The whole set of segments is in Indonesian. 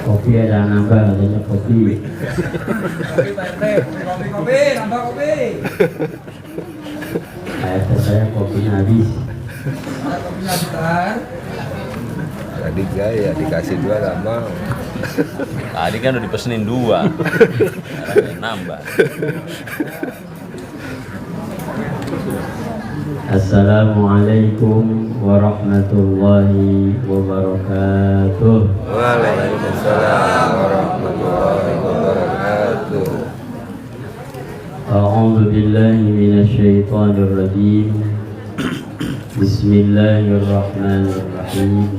Kopi ada nambah, adanya kopi. Kopi, nambah kopi. Saya kopinya habis. Ada kopinya bentar. Tadi ya dikasih 2 gak mau. Tadi kan udah dipesenin 2. Sekarang nambah. Assalamualaikum warahmatullahi wabarakatuh. Waalaikumsalam warahmatullahi wabarakatuh. A'udzu billahi minasyaitonir rajim. Bismillahirrahmanirrahim.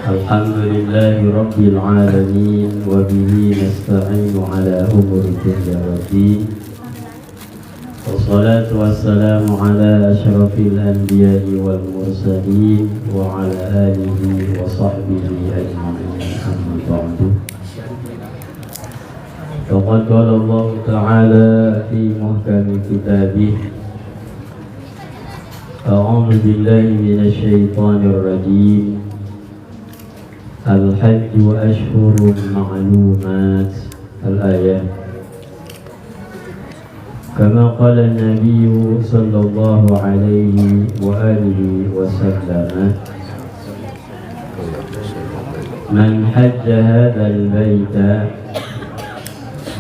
Alhamdulillahi rabbil alamin wa bihi nasta'inu ala umuri dunya waddin. Wassalatu wassalamu ala asyrafil anbiya'i wal mursalin wa ala alihi wa sahbihi ajma'in. Amma ba'du. Faqad qala Allah ta'ala fi muhkami kitabih. A'udzu billahi minasy syaithanir rajim. Al-hajju ashhurun ma'lumat. Al-ayat. Kama qala an-nabiy sallallahu alaihi wa alihi wa sallam, man hajja hadzal baita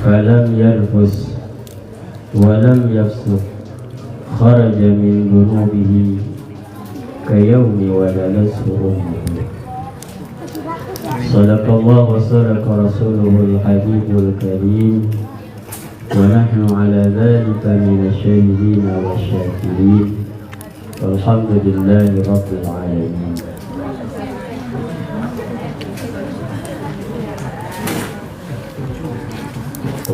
falam yarfus wa lam yafsuq kharaja min dhunubihi kayawmi waladathu ummuhu. Sadaqallahu wa sadaqa rasuluhul habibul karim. ونحن على ذلك من الشاهدين والشاكرين والحمد لله رب العالمين.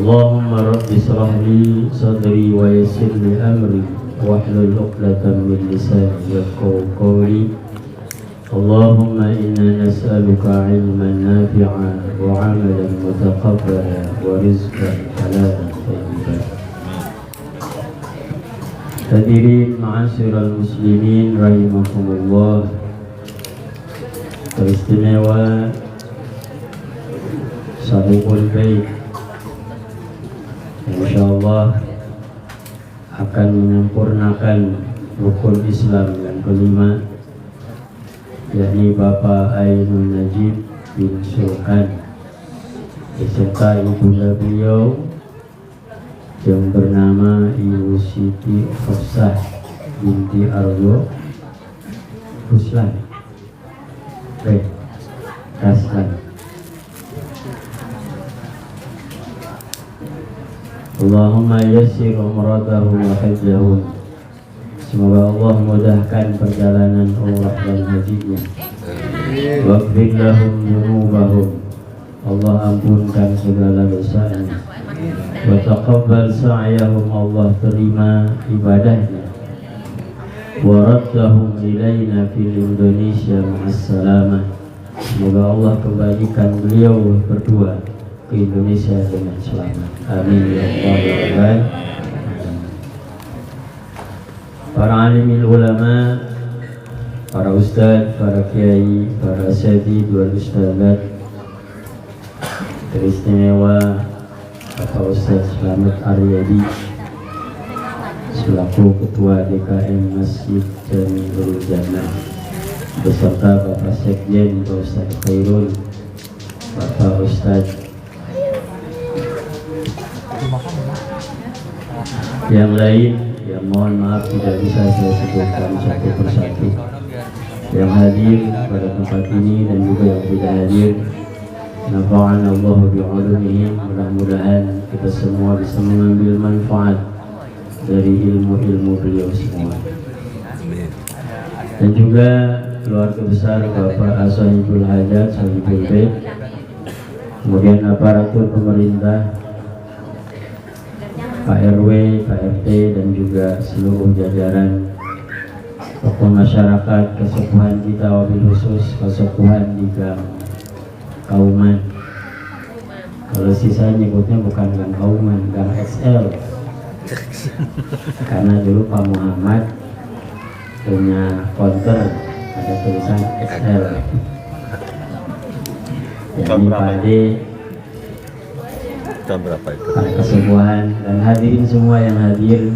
اللهم رب اشرح لي صدري ويسر لي امري واحلل عقدة من لساني يفقهوا قولي. اللهم إنا نسألك علما نافعا وعملا متقبلا ورزقا حلالا طيبا. Hadirin ma'asyiral muslimin rahimakumullah. Teristimewa Sahibul Bait insyaallah akan menyempurnakan rukun Islam yang kelima, yakni Bapak Ainun Najib bin Sulkan beserta ibunda beliau yang bernama Ibu Siti Hafsah binti Argo Ruslan Raslan. Allahumma yassir umratahu wa hajjahu. Semoga Allah mudahkan perjalanan umrah dan hajinya. Waghfir lahum dzunubahum. Allah ampunkan segala dosanya. Wa taqabbal sa'yahum. Allah terima ibadahnya. Wa raddahum ilaina fil Indonesia ma'assalamah. Semoga Allah kembalikan beliau berdua ke Indonesia dengan selamat. Amin ya rabbal. Para alimil ulama, para ustadz, para kiai, para asyadi, dua ustadzat, teristimewa Bapak Ustadz Slamet Aryadi selaku Ketua DKM Masjid Jamilul Jannah, beserta Bapak Sekjen Pak Ustadz Khairul, Bapak Ustadz yang lain. Ya mohon maaf tidak bisa saya sebutkan satu persatu yang hadir pada tempat ini dan juga yang tidak hadir. Nafa'ana Allah bi'ulumihim. Mudah-mudahan kita semua bisa mengambil manfaat dari ilmu-ilmu beliau semua. Dan juga keluarga besar Bapak Asahibul Hajat, Sahibul Bait, kemudian aparatur pemerintah, Pak RW, Pak RT, dan juga seluruh jajaran tokoh masyarakat, kesepuhan kita, wabil khusus kesepuhan di Gang Kauman. Kalau sisa nyebutnya bukan Gang Kauman, Gang XL. Karena dulu Pak Muhammad punya konter ada tulisan XL. Tahun Jadi berapa? Pade Tahun berapa itu? para kesembuhan dan hadirin semua yang hadir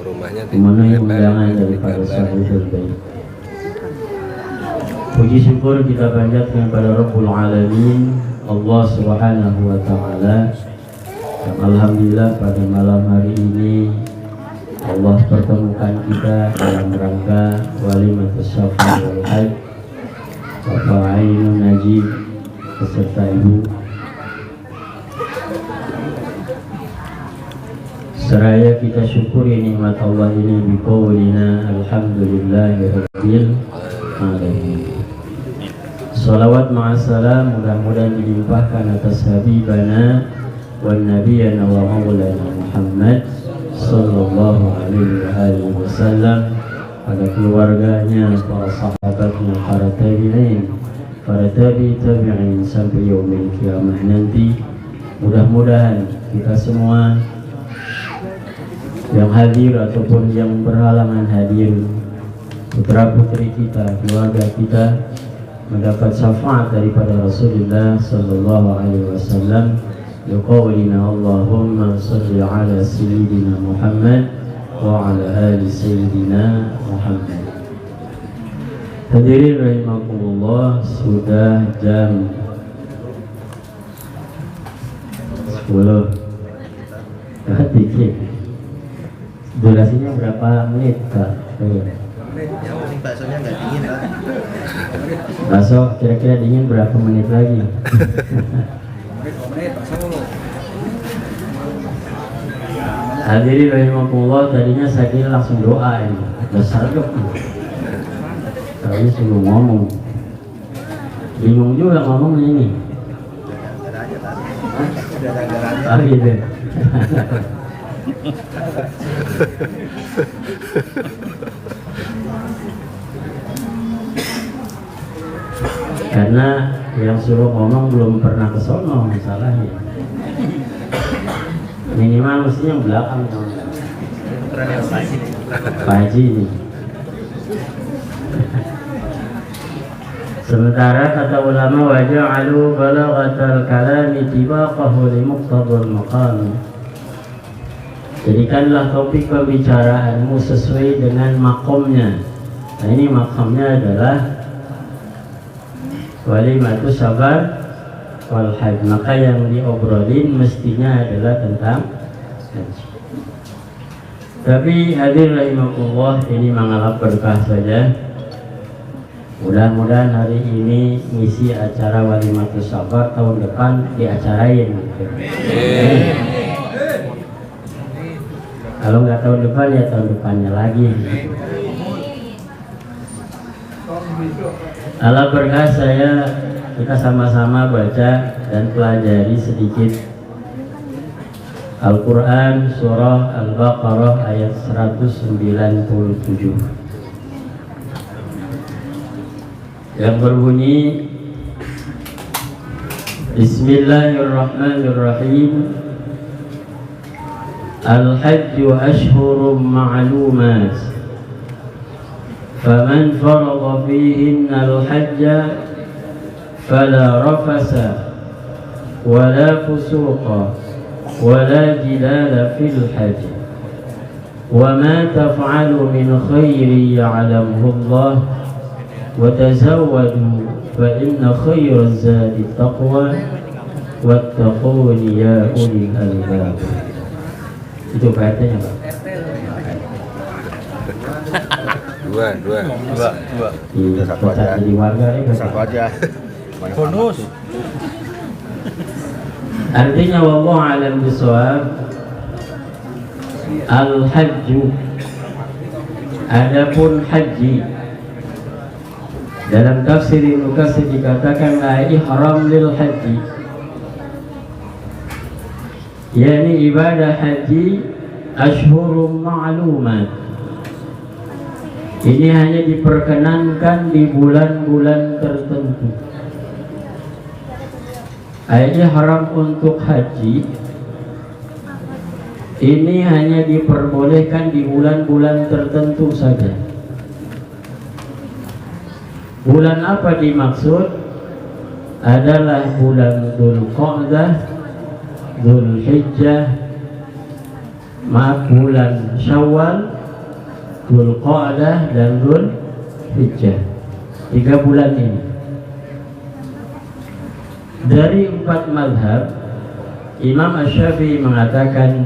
Rumahnya di memenuhi Lembang, undangan di daripada Gambar. Sahibul Bait. Puji syukur kita panjatkan kepada Rabbul Alamin, Allah Subhanahu wa Ta'ala, yang alhamdulillah pada malam hari ini Allah pertemukan kita dalam rangka walimatus syafar wal hajj. Bapak Ainun Najib beserta Ibu, seraya kita syukuri nikmat Allah ini biqaulina alhamdulillahirabbil alamin. Salawat ma'assalam mudah-mudahan dilimpahkan atas habibana wan nabiyana wa maulana Muhammad sallallahu alaihi wasallam, pada keluarganya, para sahabatnya, para tabi'in, para tabi'in sampai yaumil kiamah nanti. Mudah-mudahan kita semua yang hadir ataupun yang berhalangan hadir, putra putri kita, keluarga kita, mendapat syafaat daripada Rasulullah sallallahu alaihi wasallam. Biqaulina Allahumma shalli ala sayyidina Muhammad wa ala ali sayyidina Muhammad. Hadirin rahimakumullah, sudah jam 10. Dikit. Durasinya berapa menit, Kak? Yang penting baksonya nggak dingin lah. Bakso kira-kira dingin berapa menit lagi? Menit, bakso. Hadirin rahimakumullah, tadinya saya kira langsung doa ini. Besar dok. Kayaknya suruh ngomong. Bingung juga ngomongnya ini. Ah gitu. Karena yang suruh ngomong belum pernah ke sono masalahnya. Minimal mestinya yang belakang dong. Pak Haji ini. Sementara kata ulama waja'alu balaghatal kalami tibaqahu li muqtadal maqam. Jadikanlah topik pembicaraanmu sesuai dengan makomnya. Nah ini makomnya adalah walimatus sabar wal hajj. Maka yang diobrolin mestinya adalah tentang haji. Tapi hadir rahimakumullah, ini mengalap berkah saja. Mudah-mudahan hari ini ngisi acara walimatus sabar, tahun depan diacarain gitu. Kalau nggak tahun depan ya tahun depannya lagi. Ala berkah kita sama-sama baca dan pelajari sedikit Al-Quran surah Al-Baqarah ayat 197 yang berbunyi Bismillahirrahmanirrahim. Al-hajju ashhurum ma'lumat faman farada fihinna al-hajja fala rafasa wala fusuqa wala jidala fil hajj wa ma taf'alu min khairin ya'lamuhu Allah wa tazawwadu fa inna khayra zadi taqwa wattaquni ya ulil albab. Itu PRT-nya Pak. Dua. Dipecat jadi warga ini Satu aja. Bonus. Artinya wallahu a'lam bishawab, al-hajju, adapun haji dalam tafsir Ibnu Katsir dikatakan la ihram lil haji, yakni ibadah haji ashhurum ma'lumat. Ini hanya diperkenankan di bulan-bulan tertentu. Ayatnya haram untuk haji ini hanya diperbolehkan di bulan-bulan tertentu saja. Bulan apa dimaksud? Adalah bulan Dzulqa'dah, Dzulhijjah, bulan Syawal, Dzulqa'dah dan Dzulhijjah. 3 bulan ini. Dari 4 mazhab, Imam Asy-Syafi'i mengatakan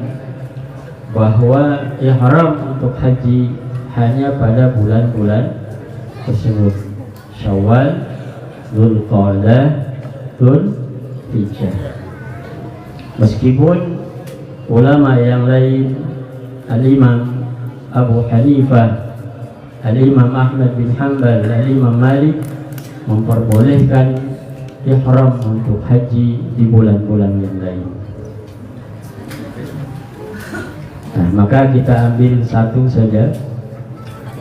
bahwa ihram untuk haji hanya pada bulan-bulan tersebut, Syawal, Dzulqa'dah, Dzulhijjah. Meskipun ulama yang lain, Al-Imam Abu Hanifah, Al-Imam Ahmad bin Hanbal, Al-Imam Malik memperbolehkan ihram untuk haji di bulan-bulan yang lain. Nah, maka kita ambil satu saja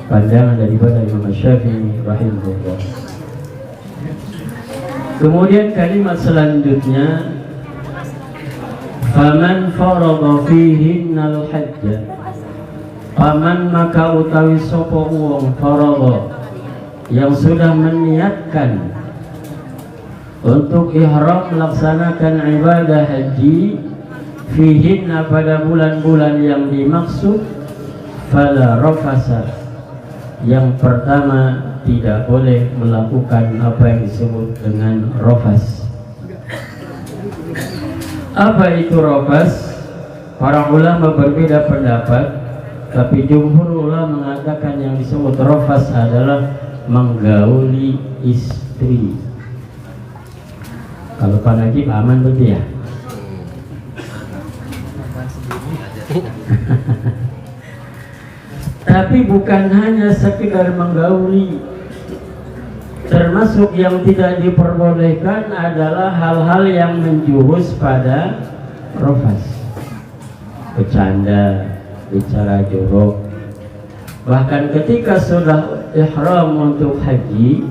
pandangan daripada Imam Syafi'i rahimahullah. Kemudian kalimat selanjutnya, faman farada fihinnal hajja, paman maka utawi sapa wong farada yang sudah meniatkan untuk ihram melaksanakan ibadah haji fihinna pada bulan-bulan yang dimaksud, fala rafasa, yang pertama tidak boleh melakukan apa yang disebut dengan rafas. Apa itu rafas? Para ulama berbeda pendapat, tapi jumhur ulama mengatakan yang disebut rafas adalah menggauli istri. Kalau Pak Najib aman betul ya? Tapi bukan hanya sekedar menggauli, termasuk yang tidak diperbolehkan adalah hal-hal yang menjurus pada rafas, bercanda, bicara jorok. Bahkan ketika sudah ihram untuk haji,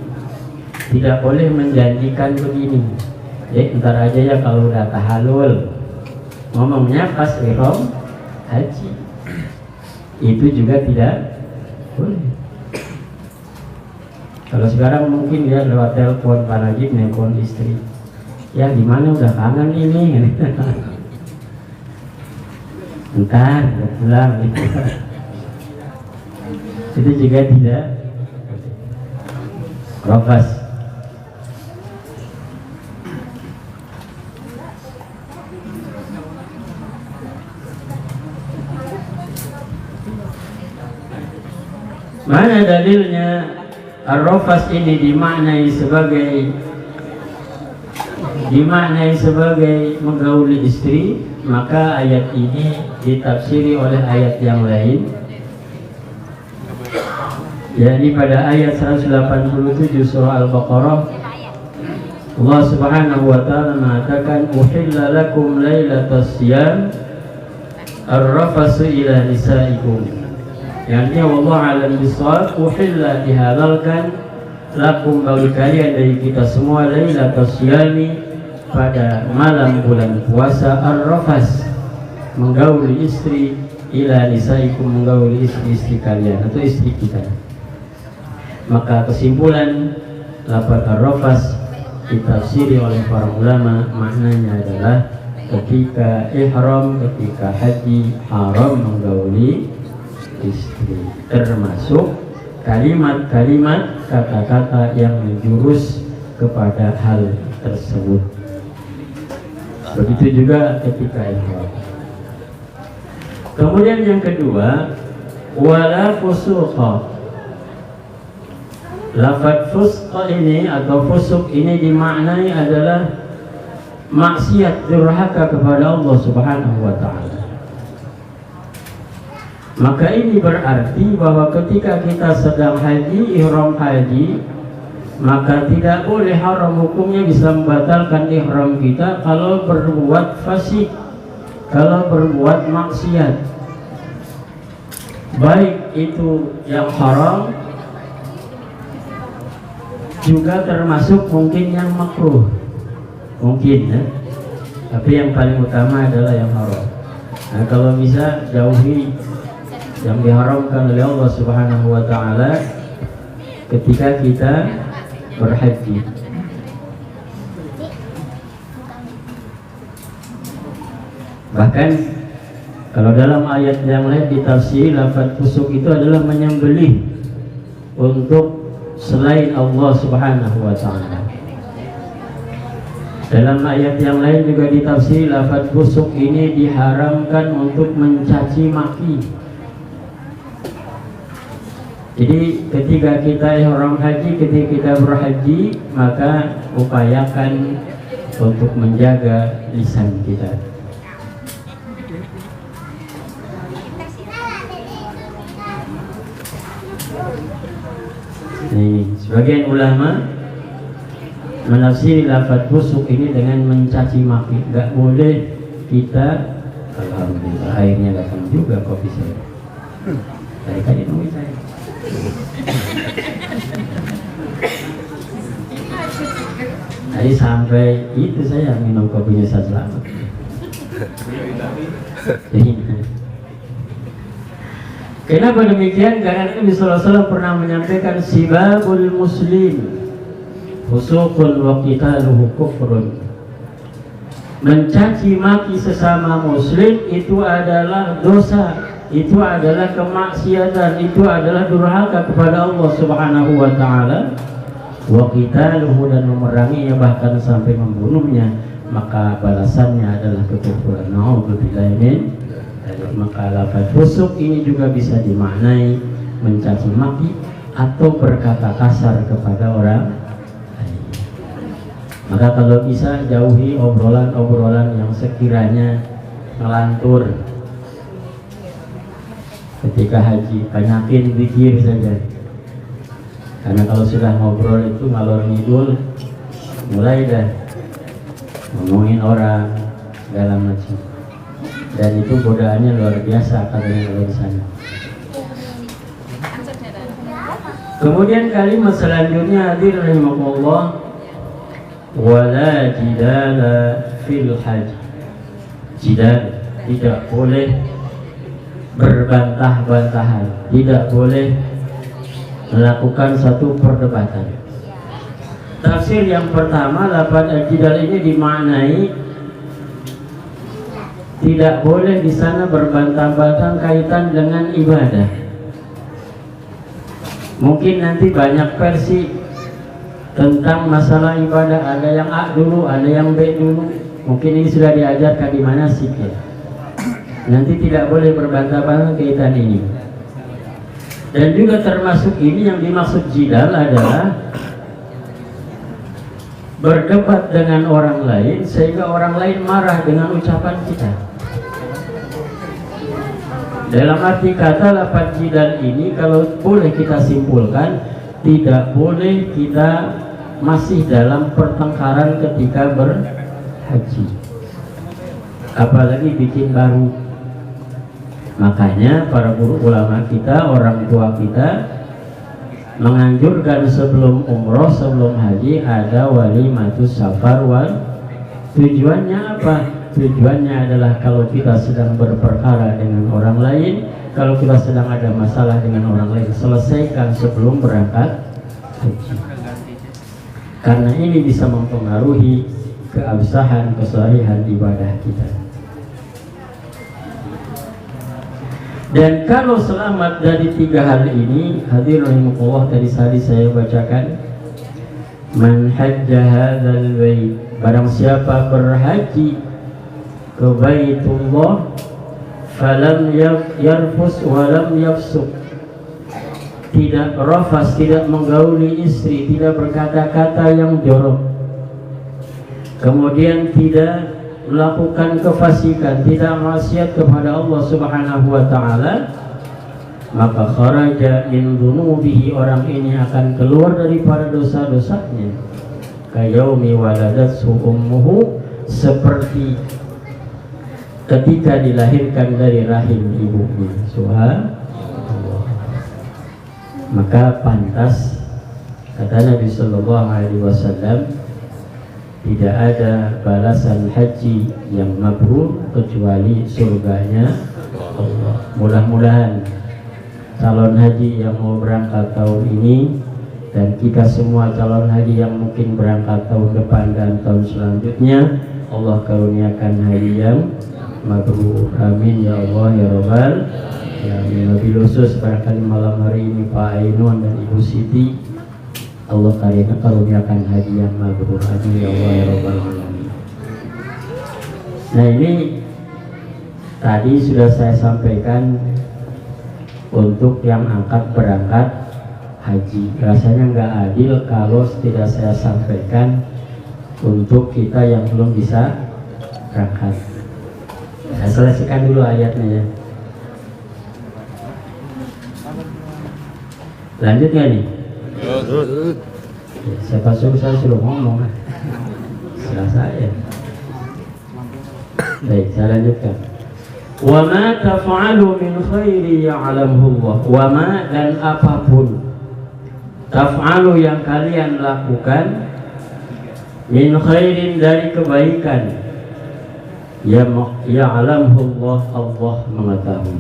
tidak boleh menjanjikan begini, ntar aja ya kalau udah tahallul. Ngomongnya pas ihram haji, itu juga tidak boleh. Kalau sekarang mungkin dia lewat telepon Pak Najib nelpon istri, ya gimana udah kangen ini, ntar udah pulang gitu. Itu juga tidak rafas. Mana dalilnya ar-rafas ini dimaknai sebagai menggauli istri? Maka ayat ini ditafsiri oleh ayat yang lain, yakni pada ayat 187 surah Al-Baqarah. Allah Subhanahu wa taala mengatakan, "Uhilla lakum lailatas siyam ar-rafasu ila nisaikum." Yang Allah alam bisawab, uhilla dihalalkan lakum bagi kalian dari kita semua lailatus siyami pada malam bulan puasa ar-rafas, menggauli istri, ila nisaikum, menggauli istri-istri kalian atau istri kita. Maka kesimpulan lafaz ar-rafas ditafsiri oleh para ulama, maknanya adalah ketika ihram, ketika haji, haram menggauli istri, termasuk kalimat-kalimat, kata-kata yang menjurus kepada hal tersebut. Begitu juga ketika ihram. Kemudian yang kedua, wala fusuqa. Lafaz fusqa ini atau fusuk ini dimaknai adalah maksiat, durhaka kepada Allah Subhanahu wa taala. Maka ini berarti bahwa ketika kita sedang haji, ihram haji, maka tidak boleh, haram hukumnya bisa membatalkan ihram kita kalau berbuat fasik, kalau berbuat maksiat, baik itu yang haram juga termasuk mungkin yang makruh, mungkin ya. Tapi yang paling utama adalah yang haram. Nah, kalau bisa jauhi yang diharamkan oleh Allah Subhanahu wa taala ketika kita berhaji. Bahkan kalau dalam ayat yang lain ditafsiri lafaz fusuk itu adalah menyembelih untuk selain Allah Subhanahu wa taala. Dalam ayat yang lain juga ditafsiri lafaz fusuk ini diharamkan untuk mencaci maki. Jadi ketika kita ihram haji, ketika kita berhaji, maka upayakan untuk menjaga lisan kita. Sebagian ulama menafsiri lafaz fusuk ini dengan mencaci maki. Gak boleh kita, alhamdulillah akhirnya datang juga kopi saya. Tadi nunggu saya. Tadi sampai itu saya minum kopinya saya selamat. Kenapa demikian? Karena Nabi SAW pernah menyampaikan sibabul muslim fusuqun wa qitaluhu kufrun. Mencaci maki sesama muslim itu adalah dosa, itu adalah kemaksiatan, itu adalah durhaka kepada Allah Subhanahu wa taala. Wa qitaluhu, dan memeranginya bahkan sampai membunuhnya, maka balasannya adalah kekufuran. Na'udzubillahi min. Maka lafaz fusuk ini juga bisa dimaknai mencaci maki atau berkata kasar kepada orang lain. Maka kalau bisa jauhi obrolan-obrolan yang sekiranya ngelantur ketika haji, banyakin zikir saja. Karena kalau sudah ngobrol itu ngalor ngidul, mulai dah ngomongin orang dalam macam. Dan itu godaannya luar biasa katanya kalau di sana. Kemudian kalimat selanjutnya, hadir rahimahullah, wala jidala fil haji. Jidal, tidak boleh berbantah-bantahan, tidak boleh melakukan satu perdebatan. Tafsir yang pertama, lafaz al-jidal ini dimaknai tidak boleh di sana berbantah-bantah kaitan dengan ibadah. Mungkin nanti banyak versi tentang masalah ibadah, ada yang A dulu, ada yang B dulu. Mungkin ini sudah diajarkan di mana sih ya. Nanti tidak boleh berbantah-bantah kaitan ini. Dan juga termasuk ini yang dimaksud jidal adalah berdebat dengan orang lain sehingga orang lain marah dengan ucapan kita. Dalam arti kata lafaz jidal ini kalau boleh kita simpulkan, tidak boleh kita masih dalam pertengkaran ketika berhaji, apalagi bikin baru. Makanya para guru ulama kita, orang tua kita menganjurkan sebelum umroh, sebelum haji ada walimatus safar. Tujuannya apa? Tujuannya adalah kalau kita sedang berperkara dengan orang lain, kalau kita sedang ada masalah dengan orang lain, selesaikan sebelum berangkat haji. Karena ini bisa mempengaruhi keabsahan, kesahihan ibadah kita. Dan kalau selamat dari tiga hal ini, hadir rahimahullah, tadi saya bacakan, man hajja hadzal bait, barang siapa berhaji ke Baitullah falam yarfus walam yafsuk, tidak rafas, tidak menggauli istri, tidak berkata-kata yang jorok, kemudian tidak melakukan kefasikan, tidak maksiat kepada Allah Subhanahu wa taala, maka kharaja min dunubihi, orang ini akan keluar daripada dosa-dosanya, kayaumi waladathu ummuhu, seperti ketika dilahirkan dari rahim ibunya. Subhanallah. Maka pantas, kata Nabi Sallallahu Alaihi Wasallam, tidak ada balasan haji yang mabrur kecuali surganya Allah. Mudah-mudahan calon haji yang mau berangkat tahun ini dan kita semua calon haji yang mungkin berangkat tahun depan dan tahun selanjutnya, Allah karuniakan haji yang mabrur. Amin ya Allah ya Rabbal. Ya, lebih khusus barangkali malam hari ini Pak Ainun dan Ibu Siti, Allah karuniakan haji yang mabrur. Amin ya Allah ya Rabbal alamin. Nah, ini tadi sudah saya sampaikan untuk yang angkat berangkat haji. Rasanya nggak adil kalau tidak saya sampaikan untuk kita yang belum bisa berangkat. Saya selesaikan dulu ayatnya ya. Lanjut nggak nih? Siapa suruh saya suruh ngomong? Salah saya. Baik, saya lanjutkan. Wa ma taf'alu min khairi ya'lamhu Allah. Wa ma, dan apapun taf'alu yang kalian lakukan min khairin, dari kebaikan, ya'lamhu Allah, Allah mengetahui.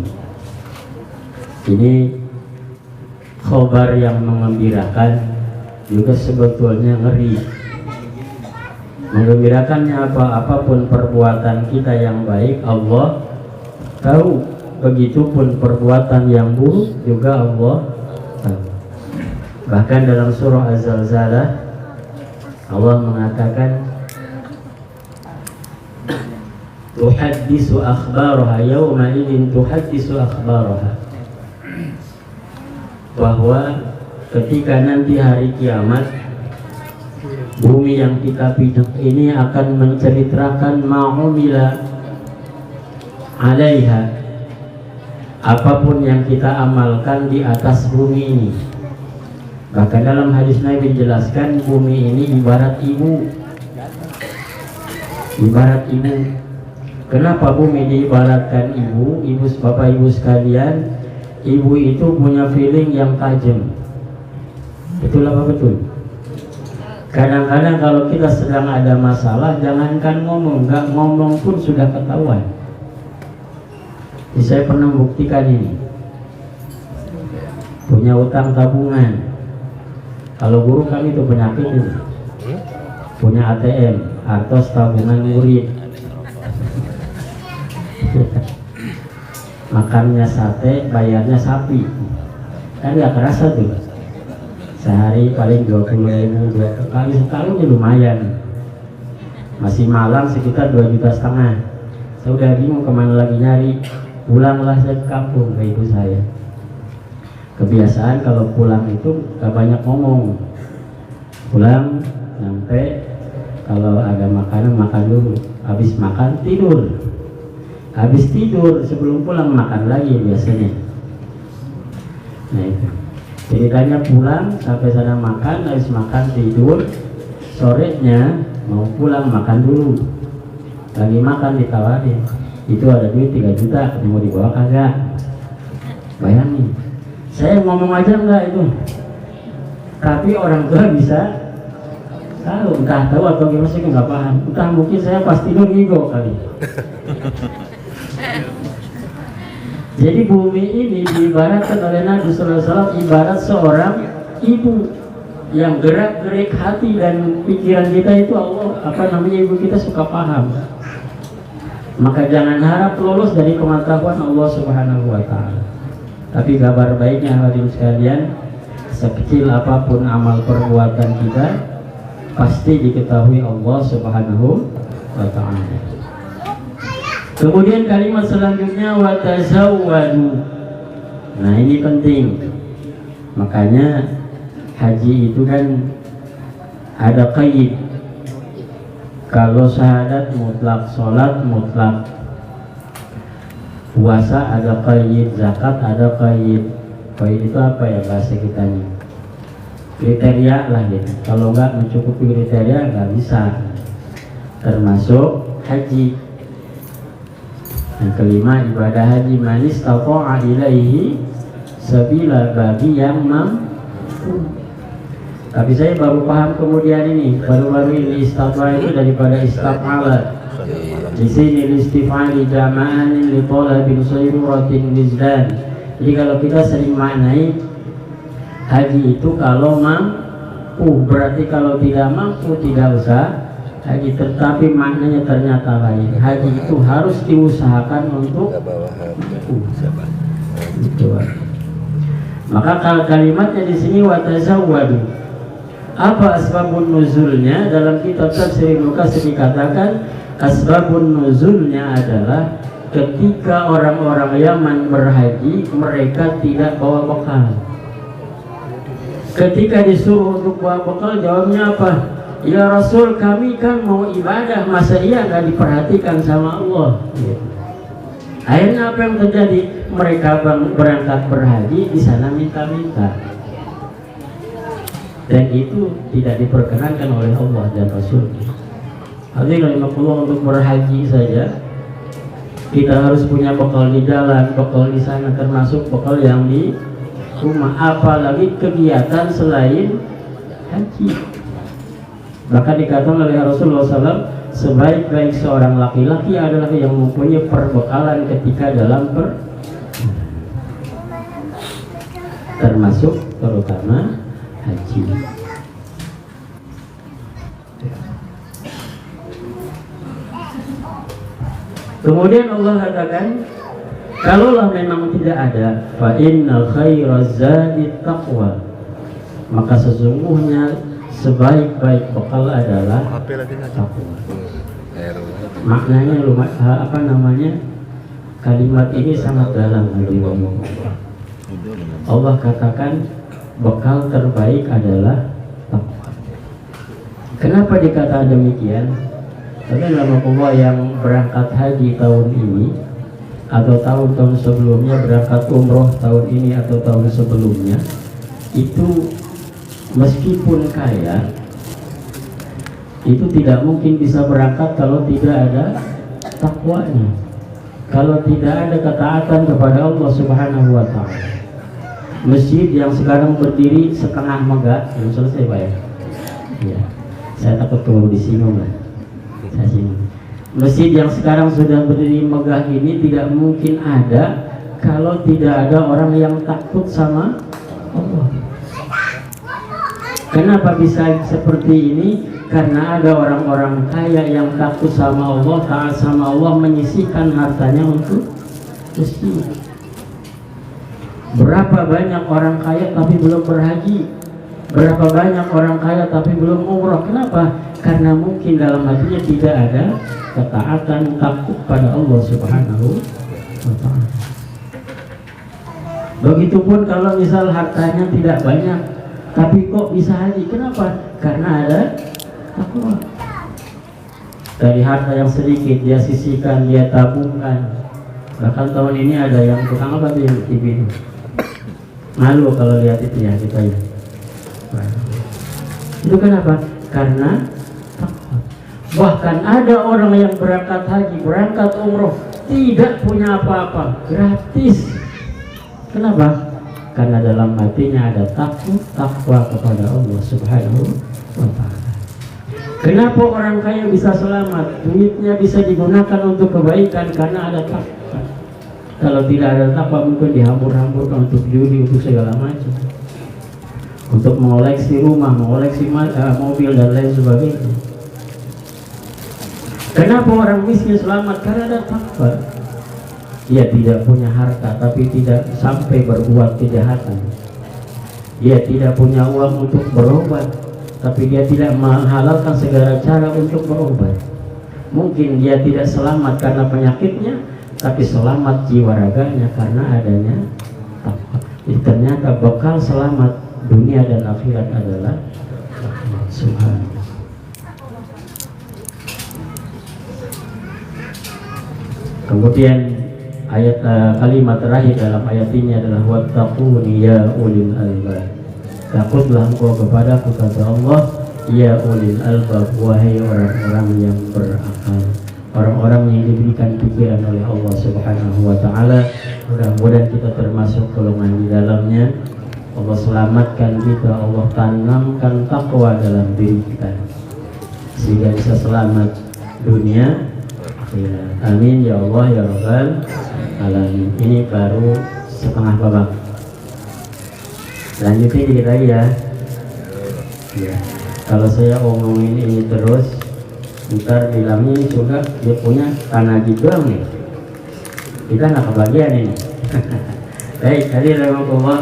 Ini khabar yang mengembirakan, juga sebetulnya ngeri. Menggembirakannya apa? Apapun perbuatan kita yang baik, Allah tahu. Begitupun perbuatan yang buruk juga Allah tahu. Bahkan dalam surah Az-Zalzalah Allah mengatakan tuhaddisu akhbaraha, yawma idzin tuhaddisu akhbaraha, bahwa ketika nanti hari kiamat bumi yang kita pijak ini akan menceritakan ma'umila alaiha, apapun yang kita amalkan di atas bumi ini. Bahkan dalam hadis Nabi dijelaskan bumi ini ibarat ibu. Ibarat ibu. Kenapa bumi diibaratkan ibu? Ibu, bapak ibu sekalian, ibu itu punya feeling yang tajam. Betul apa betul? Kadang-kadang kalau kita sedang ada masalah, jangankan ngomong, nggak ngomong pun sudah ketahuan. Jadi saya pernah membuktikan ini. Punya utang tabungan. Kalau guru kami itu penyakit itu. Punya ATM, artos tabungan murid. Makannya sate, bayarnya sapi. Kan nggak kerasa tuh. Sehari paling 20.000, 2 kali setahun ya lumayan. Masih malam sekitar 2,5 juta. Saya udah bingung kemana lagi nyari. Pulanglah saya ke kampung ke ibu saya. Kebiasaan kalau pulang itu gak banyak ngomong. Pulang sampai kalau ada makanan makan dulu. Habis makan tidur. Habis tidur sebelum pulang makan lagi biasanya. Nah itu. Ceritanya pulang sampai sana makan, habis makan tidur, sorenya mau pulang makan dulu. Lagi makan ditawarin, itu ada duit 3 juta, mau dibawa kagak? Bayangin, saya ngomong aja enggak itu. Tapi orang tua bisa tahu, entah tahu atau gimana sih nggak paham. Entah mungkin saya pas tidur ngigo kali. Jadi bumi ini diibaratkan oleh Nabi Sallallahu Alaihi Wasallam ibarat seorang ibu yang gerak-gerik hati dan pikiran kita itu Allah, ibu kita suka paham. Maka jangan harap lolos dari pengetahuan Allah Subhanahu Wa Taala. Tapi kabar baiknya hadirin sekalian, sekecil apapun amal perbuatan kita pasti diketahui Allah Subhanahu Wa Taala. Kemudian kalimat selanjutnya watazawwadu. Nah ini penting. Makanya haji itu kan ada qaid. Kalau syahadat mutlak, sholat mutlak, puasa ada qaid, zakat ada qaid. Qaid itu apa ya bahasa kitanya? Kriteria lah gitu. Kalau nggak mencukupi kriteria nggak bisa. Termasuk haji. Yang kelima, ibadah haji manis tata'a ilaihi sabila, bagi yang mampu. Tapi saya baru paham kemudian ini, baru-baru ini istata'a itu daripada istaf'ala. Di sini istif'ali jama'anin li talabil sayruratin wizdan. Jadi kalau kita sering maknai Haji itu kalau mampu, berarti kalau tidak mampu tidak usah haji. Tetapi maknanya ternyata lain. Haji itu harus diusahakan untuk mampu. Gitu. Maka kalimatnya di sini watazawwadu. Apa asbabun nuzulnya? Dalam kitab tafsir Ibnu Katsir dikatakan asbabun nuzulnya adalah ketika orang-orang Yaman berhaji, mereka tidak bawa bekal. Ketika disuruh untuk bawa bekal, jawabnya apa? Ya Rasul, kami kan mau ibadah, masa iya nggak diperhatikan sama Allah? Akhirnya apa yang terjadi? Mereka berangkat berhaji, di sana minta-minta, dan itu tidak diperkenankan oleh Allah dan Rasul. Artinya kalau untuk berhaji saja kita harus punya bekal di jalan, bekal di sana, termasuk bekal yang di rumah, apalagi kegiatan selain haji. Bahkan dikatakan oleh Rasulullah SAW, sebaik-baik seorang laki-laki adalah yang mempunyai perbekalan ketika dalam termasuk terutama haji. Kemudian Allah katakan, kalaulah memang tidak ada, fa innal khairaz zadi taqwa, maka sesungguhnya sebaik-baik bekal adalah takwa. Maknanya kalimat ini sangat dalam. Allah katakan bekal terbaik adalah takwa. Kenapa dikatakan demikian? Karena Allah yang berangkat haji tahun ini atau tahun-tahun sebelumnya, berangkat umroh tahun ini atau tahun sebelumnya, itu meskipun kaya, itu tidak mungkin bisa berangkat kalau tidak ada takwanya, kalau tidak ada ketaatan kepada Allah Subhanahu wa ta'ala. Masjid yang sekarang berdiri setengah megah, belum selesai Pak ya? Ya, saya takut kalau disinggung lah. Masjid yang sekarang sudah berdiri megah ini tidak mungkin ada kalau tidak ada orang yang takut sama Allah. Kenapa bisa seperti ini? Karena ada orang-orang kaya yang takut sama Allah, taat sama Allah, menyisihkan hartanya untuk masjid. Berapa banyak orang kaya tapi belum berhaji? Berapa banyak orang kaya tapi belum umroh? Kenapa? Karena mungkin dalam hatinya tidak ada ketaatan, takut pada Allah Subhanahu wa ta'ala. Begitupun kalau misal hartanya tidak banyak tapi kok bisa haji, kenapa? Karena ada takwa. Dari harta yang sedikit dia sisihkan, dia tabungkan. Bahkan tahun ini ada yang tukang apa tuh yang TV itu? Malu kalau lihat itu ya kita ya. Itu kenapa? Karena takwa. Bahkan ada orang yang berangkat haji, berangkat umroh, tidak punya apa-apa, gratis. Kenapa? Karena dalam hatinya ada takwa kepada Allah Subhanahu wa ta'ala. Kenapa orang kaya bisa selamat? Duitnya bisa digunakan untuk kebaikan karena ada takwa. Kalau tidak ada takwa mungkin dihambur-hamburkan untuk judi, untuk segala macam, untuk mengoleksi rumah, mengoleksi mobil dan lain sebagainya. Kenapa orang miskin selamat? Karena ada takwa. Dia tidak punya harta tapi tidak sampai berbuat kejahatan. Dia tidak punya uang untuk berobat tapi dia tidak menghalalkan segala cara untuk berobat. Mungkin dia tidak selamat karena penyakitnya, tapi selamat jiwa raganya karena adanya takwa. Jadi ternyata bekal selamat dunia dan akhirat adalah takwa. Subhanallah. Kemudian ayat kalimat terakhir dalam ayat ini adalah wattaquni ya ulil albab. Takutlah engkau kepadaku, kata Allah, ya ulil albab, wahai orang-orang yang berakal, orang-orang yang diberikan pikiran oleh Allah Subhanahu wa ta'ala. Mudah-mudahan kita termasuk golongan di dalamnya. Allah selamatkan kita, Allah tanamkan takwa dalam diri kita sehingga bisa selamat dunia akhirat. Amin ya Allah ya Rabbal alamin. Ini baru setengah babak. Lanjutin dikit lagi ya. Ya. Kalau saya omongin ini terus, ntar bilangnya ini surga dia punya tanah doang nih. Kita nggak kebagian ini. Baik, tadi rahmatullah.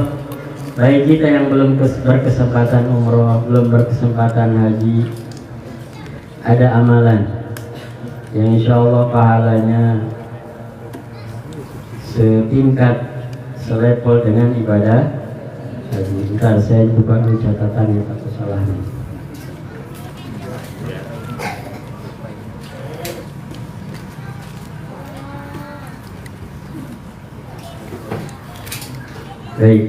Baik kita yang belum berkesempatan umroh, belum berkesempatan haji, ada amalan yang insya Allah pahalanya setingkat, selevel dengan ibadah haji. Bentar saya buka dulu catatannya, takut salah nih. Baik,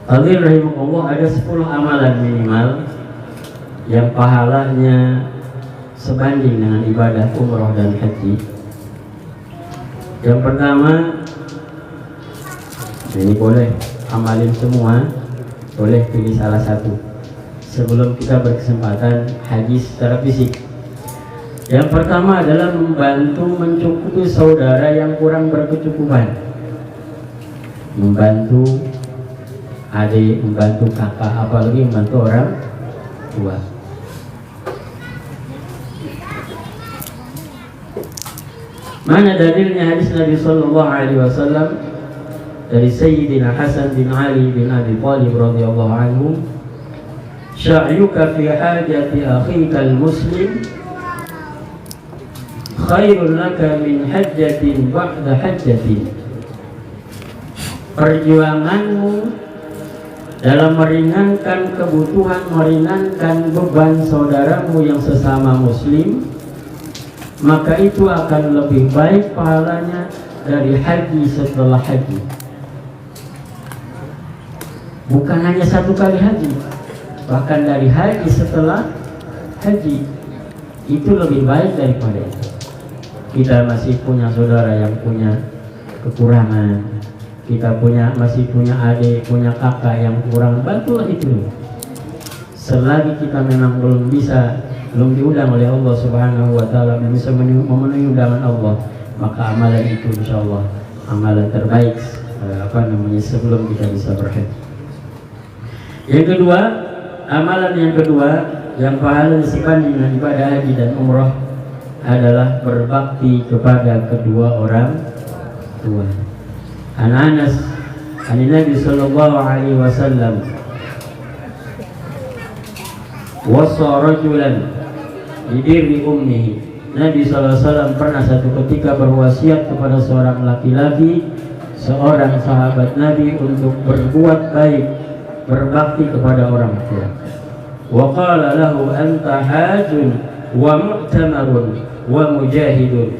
Hadirin rahimakumullah, ada 10 amalan minimal yang pahalanya sebanding dengan ibadah umroh dan haji. Yang pertama, ini boleh amalin semua, boleh pilih salah satu sebelum kita berkesempatan haji secara fisik. Yang pertama adalah membantu mencukupi saudara yang kurang berkecukupan, membantu adik, membantu kakak, apalagi membantu orang tua. Mana dalilnya? Hadis Nabi sallallahu alaihi wasallam dari Sayyidina Hasan bin Ali bin Abi Thalib radhiyallahu anhu, "Sya'yuka fi hajati akhika al-muslim khairun laka min hajjatin ba'da hajjatin." Perjuanganmu dalam meringankan kebutuhan, meringankan beban saudaramu yang sesama muslim, maka itu akan lebih baik pahalanya dari haji setelah haji. Bukan hanya satu kali haji, bahkan dari haji setelah haji, itu lebih baik daripada itu. Kita masih punya saudara yang punya kekurangan, kita masih punya adik, punya kakak yang kurang, bantulah itu. Selagi kita memang belum diundang oleh Allah Subhanahu wa taala, belum bisa memenuhi undangan Allah, maka amalan itu insyaallah amalan terbaik sebelum kita bisa berhaji. Yang kedua, amalan yang kedua yang pahalanya sebanding dengan ibadah haji dan umrah adalah berbakti kepada kedua orang tua. An Anas an Nabi sallallahu alaihi wasallam wasa rajulan bibirri ummihi. Nabi sallallahu alaihi wasallam pernah satu ketika berwasiat kepada seorang laki-laki, seorang sahabat Nabi, untuk berbuat baik, berbakti kepada orang tua. Wa qala lahu anta hajun wa mu'tamarun wa mujahidun.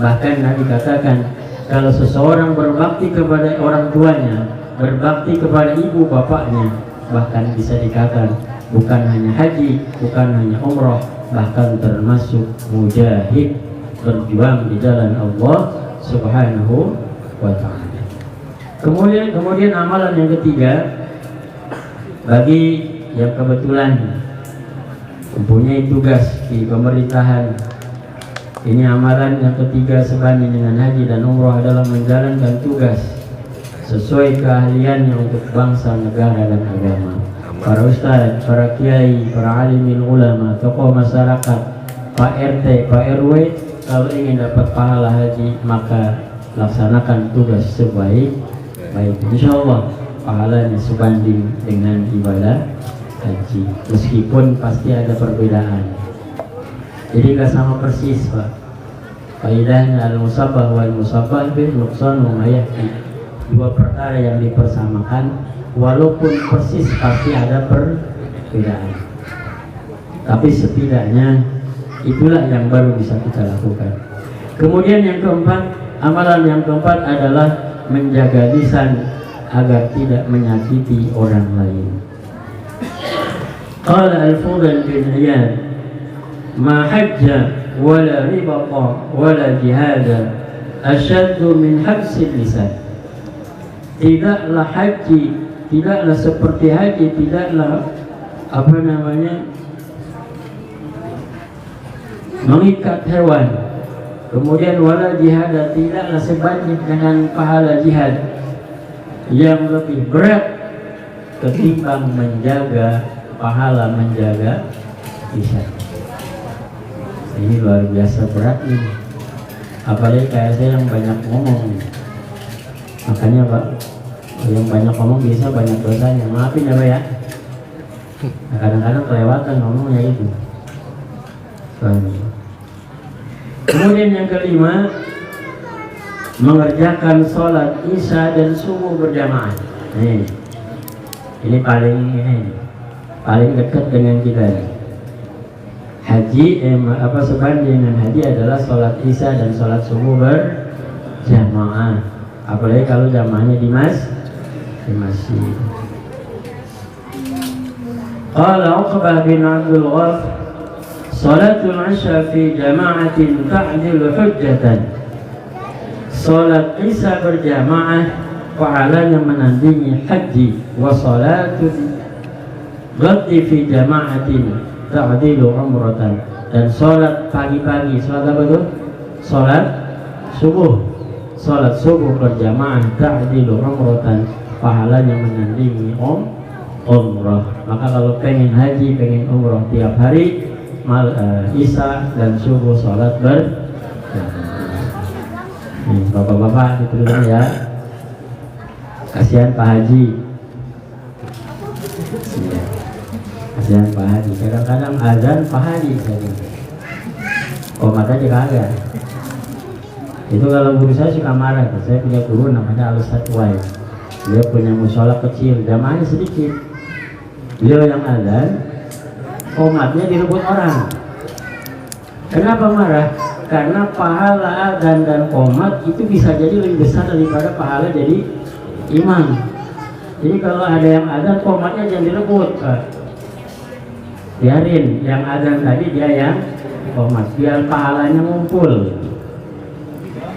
Bahkan Nabi katakan, kalau seseorang berbakti kepada orang tuanya, berbakti kepada ibu bapaknya, bahkan bisa dikatakan bukan hanya haji, bukan hanya umrah, bahkan termasuk mujahid, berjuang di jalan Allah Subhanahu wa ta'ala. Kemudian amalan yang ketiga, bagi yang kebetulan mempunyai tugas di pemerintahan, ini amalan yang ketiga sebanding dengan haji dan umrah adalah menjalankan tugas sesuai keahliannya untuk bangsa, negara, dan agama. Para ustaz, para kiai, para alimin ulama, tokoh masyarakat, Pak RT, Pak RW, kalau ingin dapat pahala haji, maka laksanakan tugas sebaik-baik. Insyaallah pahalanya sebanding dengan ibadah haji, meskipun pasti ada perbedaan. Jadi nggak sama persis, Pak. Faidahnya al-musabbah wal musabbah bil nuqsan wa mayahdi. Dua perkara yang dipersamakan, walaupun persis pasti ada perbedaan. Tapi setidaknya itulah yang baru bisa kita lakukan. Kemudian yang keempat, amalan yang keempat adalah menjaga lisan agar tidak menyakiti orang lain. Qala al-Fudayl bin Iyad, ma hajja wala ribata wala jihada asyaddu min habsil lisan. Tidaklah haji, tidaklah seperti haji, tidaklah mengikat hewan, kemudian wala jihada, tidaklah sebanding dengan pahala jihad. yang lebih berat ketimbang menjaga pahala menjaga lisan. Ini luar biasa berat nih, apalagi kayak saya yang banyak ngomong. Makanya Pak, yang banyak ngomong bisa banyak dosanya. Maafin ya Pak ya. Nah, kadang-kadang kelewatan ngomongnya itu. Kemudian yang kelima, mengerjakan sholat isya dan subuh berjamaah. Ini paling dekat dengan kita. Haji sebanding dengan haji adalah sholat isya dan sholat subuh berjamaah. Apalagi kalau jamaahnya di masjid. Qala Uqbah bin Abdul Ghaff, salatul isya fi jama'atin ta'dilu hujjatan. Salat isya berjamaah pahalanya menandingi haji, wa salatul ghaddi fi jama'atin ta'dilu umratan. Dan salat pagi-pagi, salat apa itu? Salat subuh berjamaah ta'dilu umratan, pahalanya menandingi umrah. Maka kalau pengen haji, pengen umrah tiap hari, isya dan subuh salat Bapak-bapak dituliskan ya. Kasihan Pak Haji. Kasihan Pak Haji. Kadang-kadang azan Pak Haji. Komat aja kagak. Itu kalau guru saya suka marah. Saya punya guru namanya Al-Ustadz Wai. Dia punya musola kecil, jamaahnya sedikit. Beliau yang azan, komatnya direbut orang. Kenapa marah? Karena pahala azan dan komat itu bisa jadi lebih besar daripada pahala jadi imam. Jadi kalau ada yang azan, komatnya jangan direbut. Biarin yang azan tadi dia yang komat, biar pahalanya ngumpul.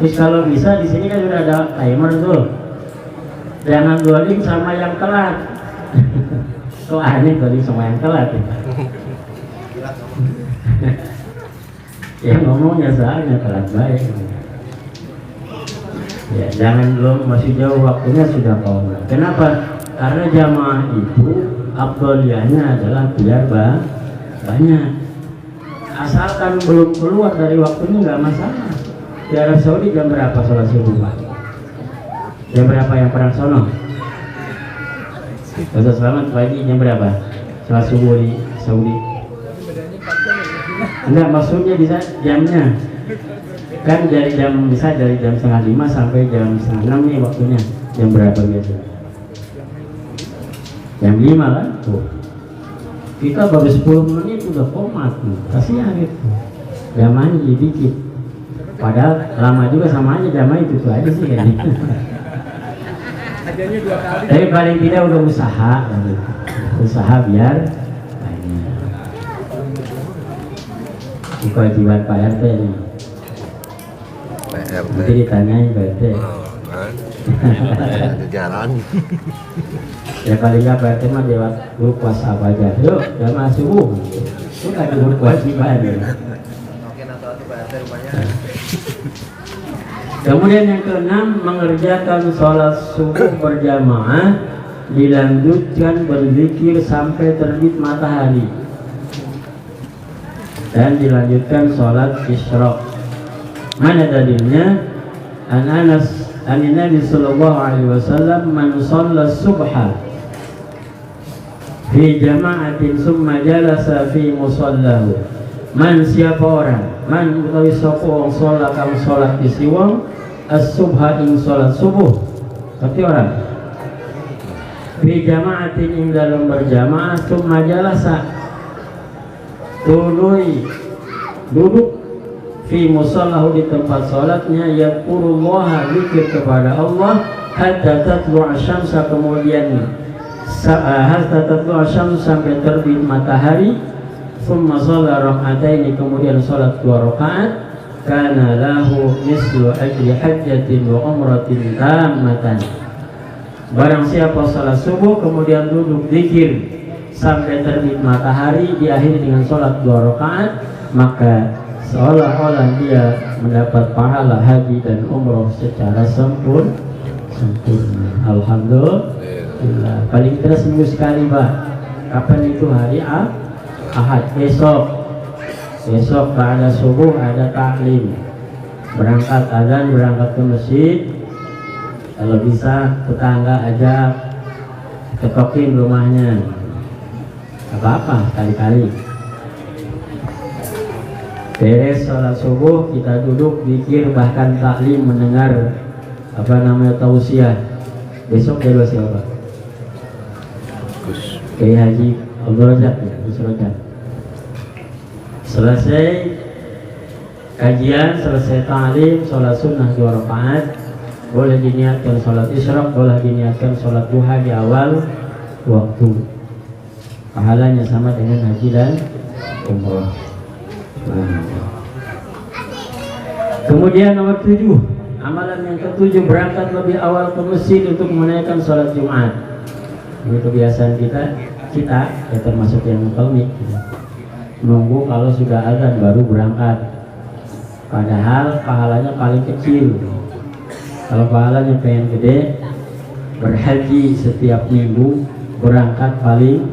Terus kalau bisa di sini kan sudah ada timer tuh. Jangan goling sama yang telat. Kok aneh goling sama yang telat ya? Ya ngomongnya soalnya telat baik. Ya jangan belum masih jauh waktunya sudah komat. Kenapa? Karena jamaah itu afdoliyahnya adalah biar banyak. Asalkan belum keluar dari waktunya nggak masalah. Di Arab Saudi jam berapa sholat subuh Pak? Jam berapa yang perang sono? Ustaz Selamat pagi jam berapa? Sholat subuh di Saudi? Enggak, maksudnya bisa jamnya. Kan dari jam 4:30 sampai jam 5:30 nih waktunya. Jam berapa biasa? Jam 5 kan? Tuh. Kita baru 10 menit udah komat nih. Kasihan itu. Jamanya jadi dikit. Padahal lama juga sama aja jamaah itu tuh aja sih kayaknya. Ajarnya 2 kali. Tapi paling tidak udah usaha gitu. Usaha biar banyak. Ini kewajiban Pak RT nih. Nanti ditanyain Pak RT. Jalan. Ya paling nggak Pak RT mah lewat grup WhatsApp aja. Yuk jamaah subuh. Itu kan grup kewajiban ya. Kemudian yang keenam, mengerjakan sholat subuh berjamaah dilanjutkan berzikir sampai terbit matahari dan dilanjutkan sholat isyraq. Mana dalilnya? An Anas an Nabi sallallahu alaihi wasallam, man shalla subha fi jama'atin summa jalasa fi musallahu. Man siapa orang? Man utawi sapa wong salat kang salat isi wong as-subha ing salat subuh. Berarti orang fi jama'atin ing dalam berjamaah summa jalasa duduk fi musallahu di tempat salatnya yaqulullah zikir kepada Allah hatta tatlu asyamsa kemudian hatta tatlu asyamsa sampai terbit matahari. Summa sholat raka'ataini kemudian sholat 2 rakaat kana lahu mislu ajri hajjatin wa umratin tammatan. Barang siapa sholat subuh kemudian duduk zikir sampai terbit matahari diakhiri dengan sholat 2 rakaat, maka seolah-olah dia mendapat pahala haji dan umroh secara sempurna. sempurna. Alhamdulillah. Paling tidak seminggu sekali, Pak. Kapan itu? Hari Ahad. Besok pada subuh ada taklim. Berangkat azan, berangkat ke masjid. Kalau bisa tetangga ajak, ketokin rumahnya. Apa-apa kali-kali. Beres sholat subuh kita duduk zikir, bahkan taklim, mendengar tausiah. Besok jadwal siapa? Kiai Haji Abdul Razak, Gus Razak. Selesai kajian, selesai taklim, sholat sunnah 2 rakaat, boleh diniatkan sholat isyraq, boleh diniatkan sholat duha di awal waktu. Pahalanya sama dengan haji dan umrah. Kemudian nomor 7, amalan yang ke-7, berangkat lebih awal ke masjid untuk menunaikan sholat Jumat. Ini kebiasaan kita termasuk yang mukallaf, nunggu kalau sudah azan baru berangkat. Padahal pahalanya paling kecil. Kalau pahalanya pengen gede, berhaji setiap minggu, berangkat paling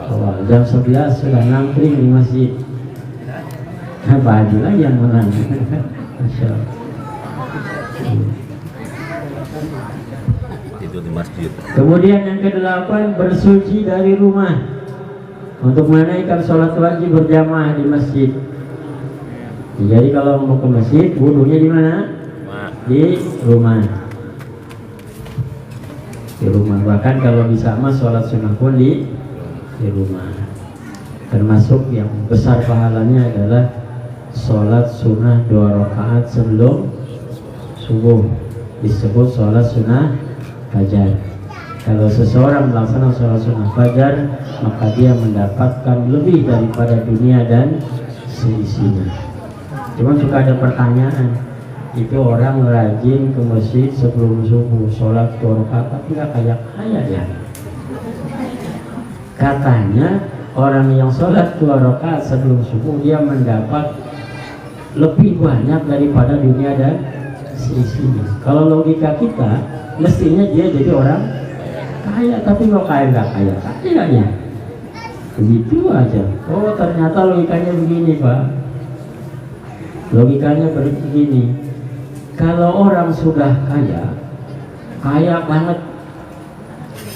awal jam 11 sudah nangkring di masjid. Baju lagi yang menang. Masya Allah. Itu di masjid. Kemudian yang ke-8, bersuci dari rumah untuk menunaikan sholat wajib berjamaah di masjid. Jadi kalau mau ke masjid, wudunya di mana? Di rumah. Di rumah. Bahkan kalau bisa mah sholat sunnah pun di rumah. Termasuk yang besar pahalanya adalah sholat sunnah 2 rakaat sebelum subuh, disebut sholat sunnah fajar. Kalau seseorang melaksanakan sholat sunnah fajar, maka dia mendapatkan lebih daripada dunia dan seisinya. Cuma suka ada pertanyaan, itu orang rajin ke masjid sebelum subuh sholat 2 rakaat tapi nggak kayak kaya ya. Katanya orang yang sholat 2 rakaat sebelum subuh dia mendapat lebih banyak daripada dunia dan seisinya. Kalau logika kita, mestinya dia jadi orang kaya, tapi kok nggak kayanya. Begitu aja. Oh ternyata logikanya begini, Pak. Logikanya begini. Kalau orang sudah kaya banget,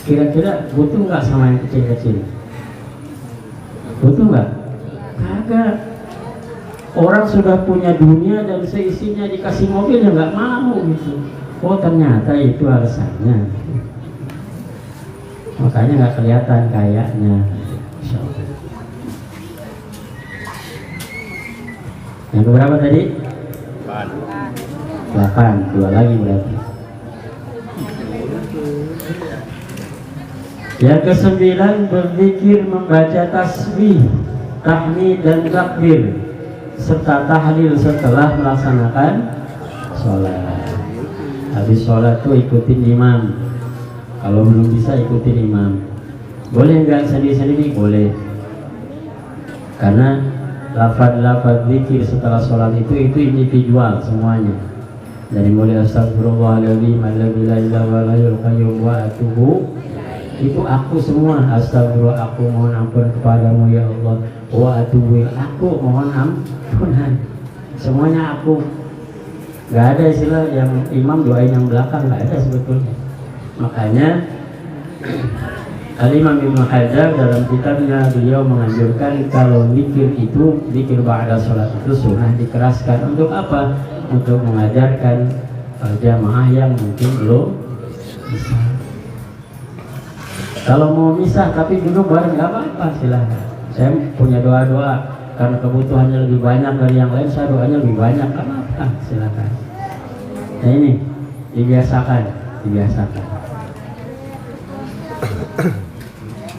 kira-kira butuh nggak sama yang kecil-kecil? Butuh nggak? Kagak. Orang sudah punya dunia dan seisinya dikasih mobil ya nggak mau gitu. Oh ternyata itu alasannya. Makanya nggak kelihatan kayaknya. Yang keberapa tadi? 8, 2 lagi berarti. Yang ke-9, berzikir, membaca tasbih, tahmid dan takbir serta tahlil setelah melaksanakan sholat. Habis sholat tuh ikutin imam. Kalau belum bisa ikutin imam. Boleh nggak sendiri-sendiri? Boleh. Karena lafaz-lafaz zikir setelah sholat itu individual semuanya. Dari mulai astagfirullahaladzim alladzi la ilaha illa huwal qayyum wa atubu, itu aku semua. Astagfirullah, aku mohon ampun kepadamu ya Allah. Wa atubu, aku mohon ampunan. Semuanya aku. Gak ada istilah yang imam doain yang belakang, gak ada sebetulnya. Makanya Al-Imam Ibnu Hajar dalam kitabnya beliau menganjurkan kalau zikir ba'da sholat itu sunnah dikeraskan. Untuk apa? Untuk mengajarkan jamaah yang mungkin belum bisa. Kalau mau misah tapi duduk bareng gak apa-apa, silahkan. Saya punya doa-doa karena kebutuhannya lebih banyak dari yang lain, saya doanya lebih banyak, gak apa-apa, silahkan. Nah ini dibiasakan.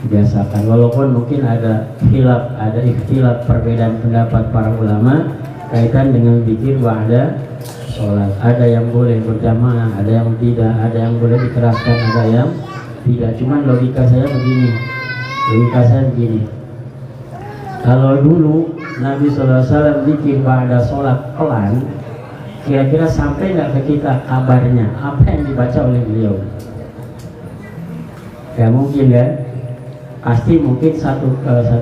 Biasakan, walaupun mungkin ada ikhtilaf perbedaan pendapat para ulama kaitan dengan zikir ba'da sholat. Ada yang boleh berjamaah, ada yang tidak, ada yang boleh dikeraskan, ada yang tidak. Cuman logika saya begini. Kalau dulu Nabi SAW zikir ba'da sholat pelan, Kira-kira sampai nggak ke kita kabarnya apa yang dibaca oleh beliau? Ya mungkin kan? Pasti mungkin satu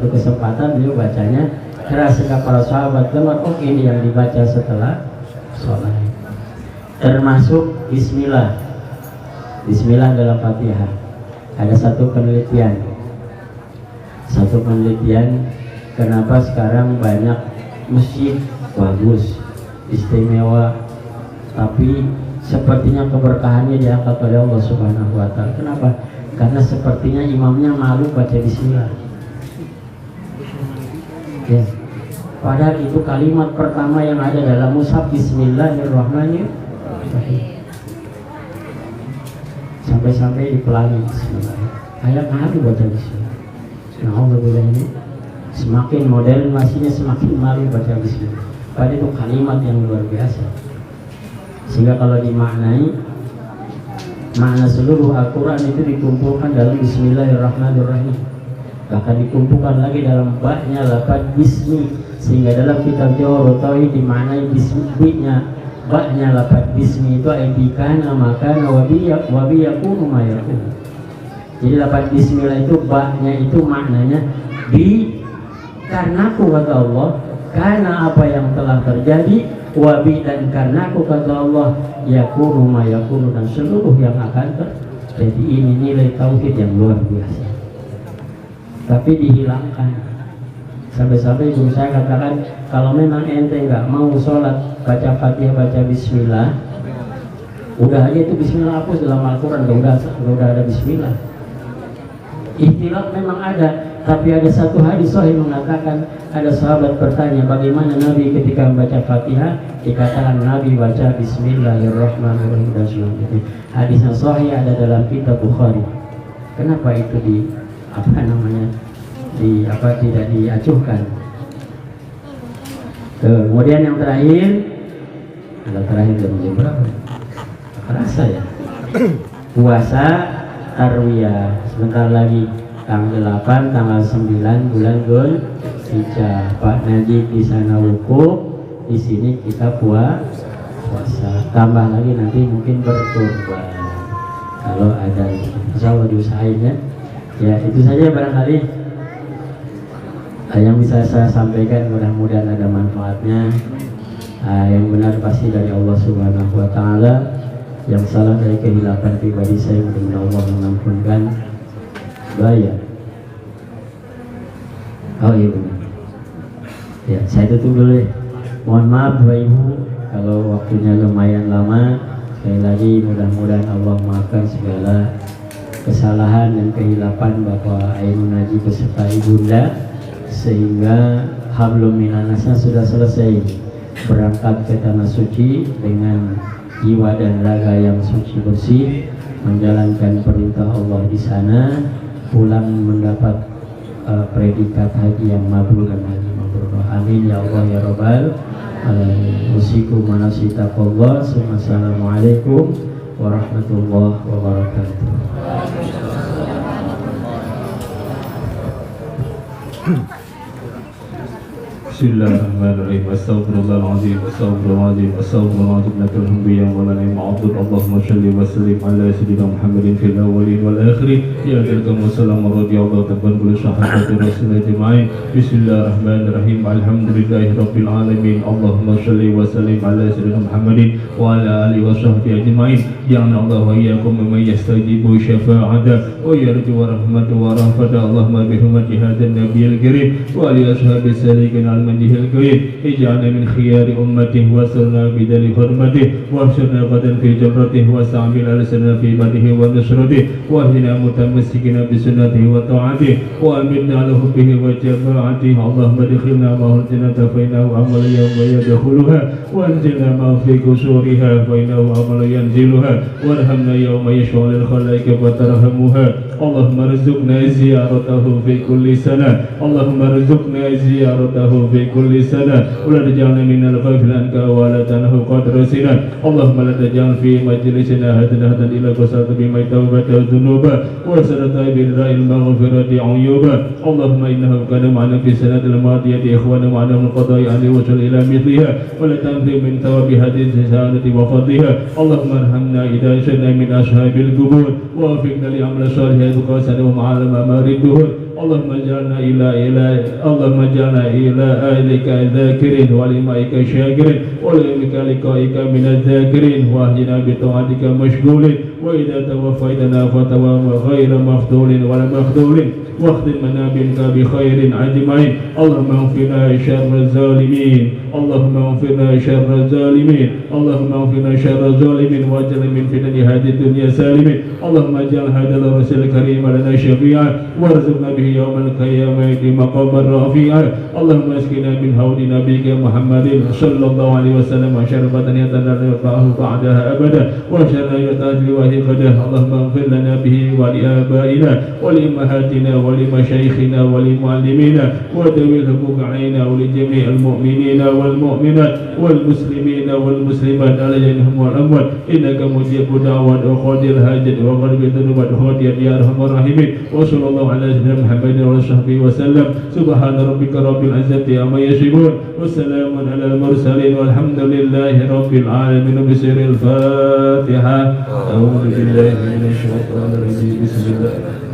kesempatan beliau bacanya keras sehingga para sahabat dengar, oh ini yang dibaca setelah sholat. Termasuk Bismillah. Bismillah dalam Fatihah. Ada satu penelitian kenapa sekarang banyak masjid bagus, istimewa, tapi sepertinya keberkahannya diangkat oleh Allah Subhanahu wa Ta'ala. Kenapa? Karena sepertinya imamnya malu baca Bismillah. Ya. Padahal itu kalimat pertama yang ada dalam mushaf, Bismillahirrahmanirrahim. Sampai-sampai dipelangi Bismillah. Ayat malu baca Bismillah. Nah, alhamdulillah ini semakin modern masihnya semakin malu baca Bismillah. Padahal itu kalimat yang luar biasa. Sehingga kalau dimaknai, makna seluruh Al-Quran itu dikumpulkan dalam Bismillahirrahmanirrahim. Bahkan dikumpulkan lagi dalam baknya lafaz bismi. Sehingga dalam kitab Jawahirut Tauhid dimaknai bismi-nya, baknya lafaz bismi itu aibikana makana wabiyakunu mayakun. Jadi lafaz bismillah itu baknya itu maknanya karena aku kata Allah, karena apa yang telah terjadi, wabi dan karena aku kata Allah, yakunu mayakunu dan seluruh yang akan terjadi. Ini nilai tauhid yang luar biasa. Tapi dihilangkan. Sampai-sampai ibu saya katakan, kalau memang ente nggak mau sholat baca Fatihah, baca Bismillah, udah aja itu Bismillah hapus dalam Al-Quran, udah ada Bismillah. Ikhtilaf memang ada, tapi ada satu hadis sahih mengatakan, ada sahabat bertanya bagaimana Nabi ketika membaca Fatihah, dikatakan Nabi baca Bismillahirrahmanirrahim dan selanjutnya. Hadisnya sahih ada dalam kitab Bukhari. Kenapa itu tidak diacuhkan? Kemudian yang terakhir, jam berapa? Kerasa ya. Puasa Tarwiyah sebentar lagi, tanggal 8, tanggal 9 bulan Dzulhijjah. Pak Najib di sana wukuf, di sini kita puasa. Tambah lagi nanti mungkin berkurban kalau ada, insya Allah diusahain ya. Ya itu saja barangkali yang bisa saya sampaikan, mudah-mudahan ada manfaatnya. Yang benar pasti dari Allah Subhanahu wa Ta'ala, yang salah dari kehilapan pribadi saya, mudah-mudahan Allah mengampunkan. Bayar. Oh iya benar. Ya saya tutup dulu ya. Mohon maaf Bapak Ibu kalau waktunya lumayan lama. Sekali lagi mudah-mudahan Allah maafkan segala kesalahan dan kehilapan Bapak Ainun Najib beserta Ibunda, sehingga hablum minanasnya sudah selesai, berangkat ke tanah suci dengan jiwa dan raga yang suci bersih, menjalankan perintah Allah di sana, pulang mendapat predikat haji yang mabrur dan haji mabrur. Amin ya Allah ya Rabbal alamin. Usikum manasitaqallah. Assalamualaikum warahmatullahi wabarakatuh. Bismillahirrahmanirrahim. Astaghfirullahaladzim. Astaghfirullahaladzim. Astaghfirullahaladzim. Lakal hamdu ya maulana ya ma'abud. Allahumma salli wa sallim ala sayyidina Muhammadin fil awwalin wal akhirin. Ya alaikum wassalam wa radiyallahu ta'ala kullu sahabati rasulullah ajma'in. Bismillahirrahmanirrahim. Alhamdulillahi rabbil alamin. Allahumma salli wa sallim ala sayyidina Muhammadin wa ala alihi wa sahbihi ajma'in. Ja'alna Allah wa iyyakum mimman yastajibu syafa'ata wa yarju wa rahmatu wa rahfata. Allahumma bihurmati hadzal nabiyil karim wa ali ashabi salikin al-manjihil karim. Ij'alna min khiyari ummatih wa salna bidali hurmatih wa syurna qadan fi jamratih wa sa'amil al-sana fi madihi wa nusratih wa hina mutamassikina bi sunnatihi wa ta'atih wa aminna ala hubbihi wa jama'atih. Allahumma dikhilna ma'ul jannata fa innahu amal yawma yadkhuluha wa anzilna ma fi qusuriha fa innahu amal yanziluha warhamna yawma yash'alul khalaika wa tarhamuha. Allahumma rizukna ziyaratahu fi kulli sana. Allahumma rizukna ziyaratahu fi كل سنة ولا تجعلنا من الغافل عنك ولا تنه قدر سنة اللهم لا تجعل في مجلسنا هدنا إلى قصة بما توبة الذنوب وسرة بالرأي المغفرة عيوبا اللهم إنه كان معنا في السنة الماضية إخوانا معنا من القضاء أن يوصل إلى مثلها ولا تنفي من ثواب هذه السنة وفضلها اللهم ارحمنا إذا شئنا من أصحاب القبور ووفقنا لعمل صالح وقاسنا ومعلم أمار الدهور اللهم اجعلنا إلى أهلك ذاكرين ولمائك شاكرين وليومك لقائك من الذاكرين واهدنا بطاعتك مشغولين وإذا توفيتنا فتوفنا غير مفتول ولا مخذول واختم منابرك بخير أجمعين اللهم اغفرنا شر الظالمين اللهم اغفرنا شر الظالمين اللهم اغفرنا شر الظالمين واجعل من فتن هذه الدنيا سالمين اللهم اجعل هذا الرسول الكريم لنا شفيعا وارزقنا به يوم القيامة مقاما رفيعا اللهم اسقنا من حوض نبيك محمد صلى الله عليه وسلم شربة يتنرفعه بعدها أبدا وشر يتأجل وهقده اللهم اغفر لنا به ولآبائنا ولأمهاتنا ولمشايخنا ولمعلمينا ودوي الحقوق علينا ولجميع المؤمنين والمؤمنات والمسلمين والمسلمات عليهم والأموات إنك مجيب دعوات وقاضي الحاجات وغرب الذنوبات وهديت يا أرحم الراحمين وصلى الله على سيدنا محمد وصحبه وسلم سبحان ربك رب العزة عما يصفون وسلام على المرسلين والحمد لله رب العالمين بسر الفاتحة أعوذ بالله من الشيطان الرجيم بسم الله